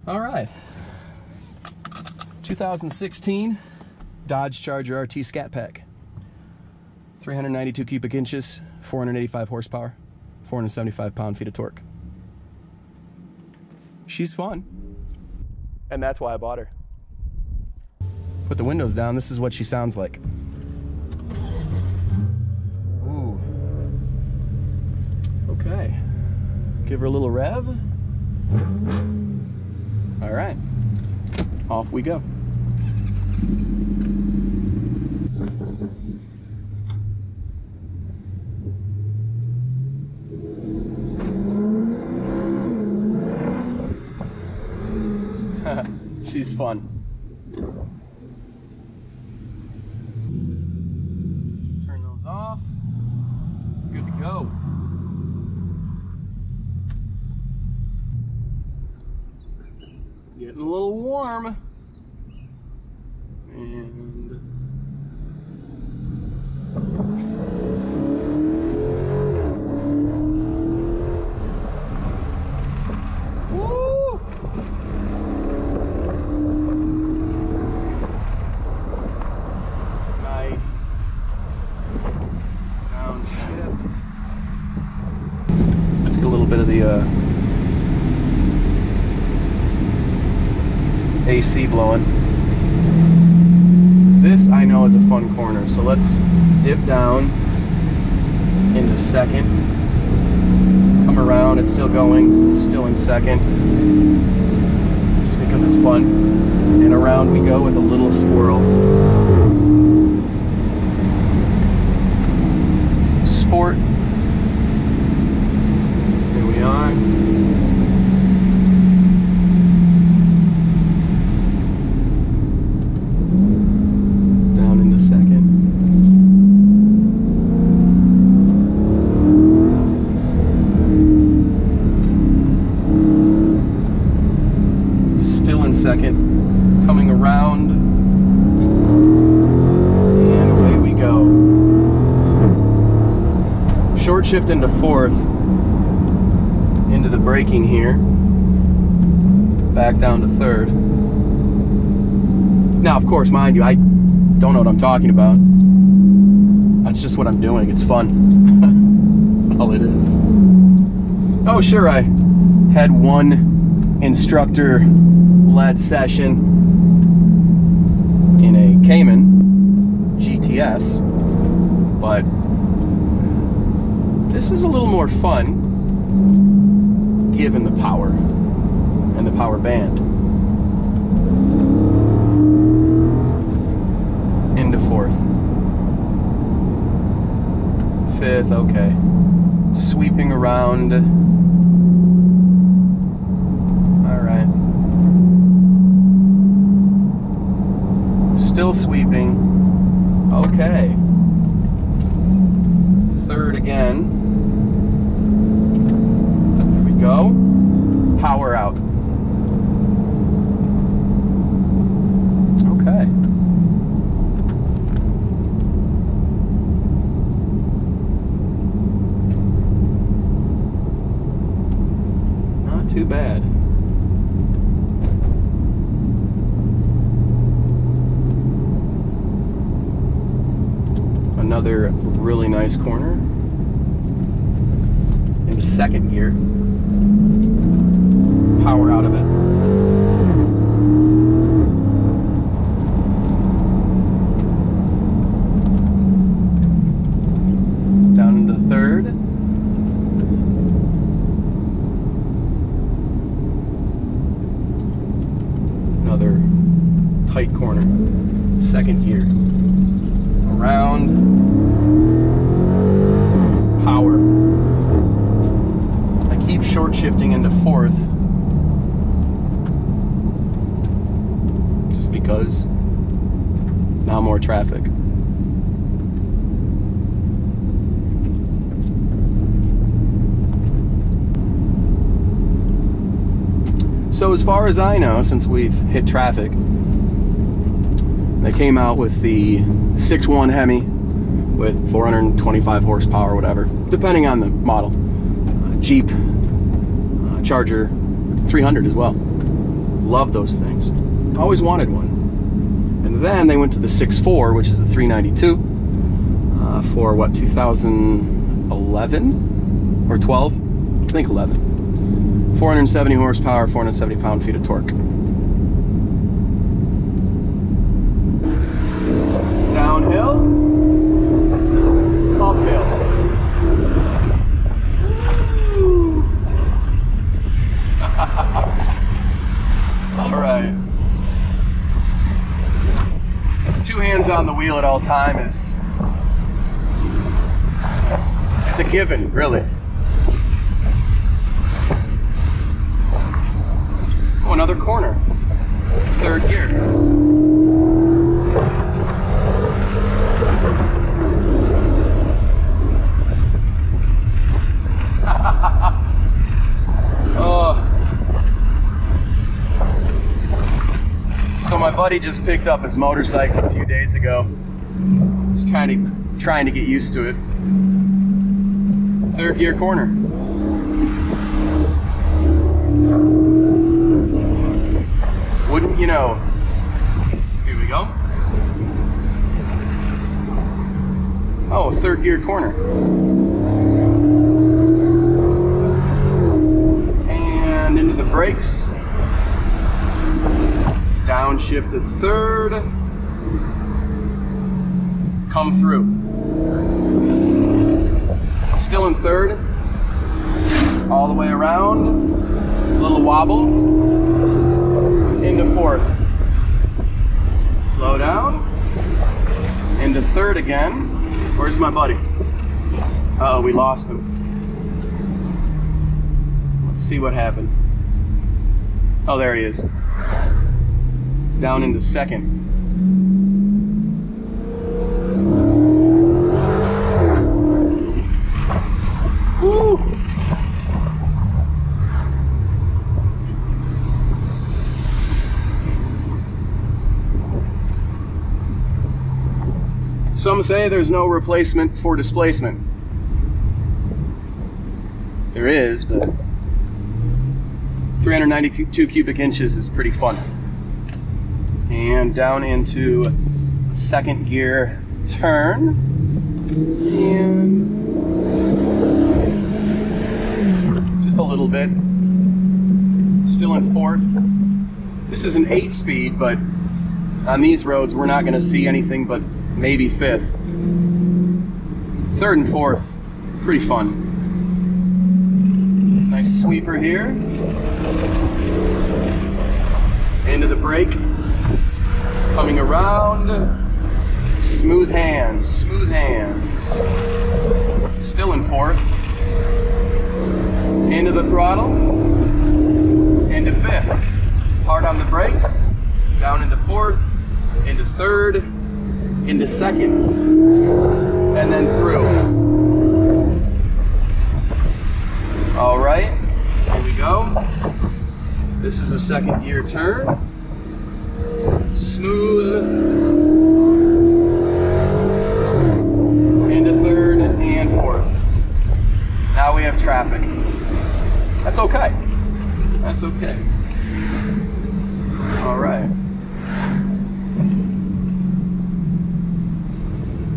All right, 2016 Dodge Charger RT Scat Pack, 392 cubic inches, 485 horsepower, 475 pound-feet of torque. She's fun, and that's why I bought her. Put the windows down, this is what she sounds like. Ooh. Okay, give her a little rev. All right, off we go. She's fun. Turn those off. Good to go. Getting a little warm. And woo! Nice. Downshift. Let's get a little bit of the AC blowing. This I know is a fun corner, so let's dip down into second. Come around, it's still going, still in second, just because it's fun. And around we go with a little squirrel. Sport. Here we are. Second, coming around, and away we go. Short shift into fourth, into the braking here, back down to third. Now, of course, mind you, I don't know what I'm talking about. That's just what I'm doing. It's fun. That's all it is. Oh, sure, I had one instructor led session in a Cayman GTS, but this is a little more fun given the power and the power band. Into fourth, fifth, okay, sweeping around. Still sweeping. Okay. Third again. Here we go. Power out. Okay. Not too bad. Another really nice corner into second gear. Power out of it. Down into third. Another tight corner. Second gear. Around. Power. I keep short shifting into fourth just because now more traffic. So as far as I know, since we've hit traffic, they came out with the 6.1 Hemi with 425 horsepower or whatever, depending on the model. Jeep Charger 300 as well. love those things. Always wanted one. And then they went to the 6.4, which is the 392, for what, 2011 or 12? I think 11. 470 horsepower, 470 pound-feet of torque. Downhill, uphill. All right. 2 hands on the wheel at all time is, it's a given, really. Oh, another corner. 3rd gear. So my buddy just picked up his motorcycle a few days ago. Just kind of trying to get used to it. 3rd gear corner. Wouldn't you know? Here we go. Oh, 3rd gear corner. And into the brakes. Downshift to 3rd. Come through. Still in 3rd. All the way around. Little wobble. Into 4th. Slow down. Into 3rd again. Where's my buddy? Uh-oh, we lost him. Let's see what happened. Oh, there he is. Down into 2nd. Woo! Some say there's no replacement for displacement. There is, but 392 cubic inches is pretty fun. And down into 2nd gear turn. And just a little bit. Still in 4th. This is an 8-speed, but on these roads we're not going to see anything but maybe 5th. 3rd and 4th, pretty fun. Nice sweeper here. Into the brake. Coming around. Smooth hands, smooth hands. Still in 4th. Into the throttle. Into 5th. Hard on the brakes. Down into 4th. Into 3rd. Into 2nd, and then through. All right, here we go. This is a 2nd gear turn. Smooth. Into 3rd and 4th. Now we have traffic. That's okay. That's okay. All right.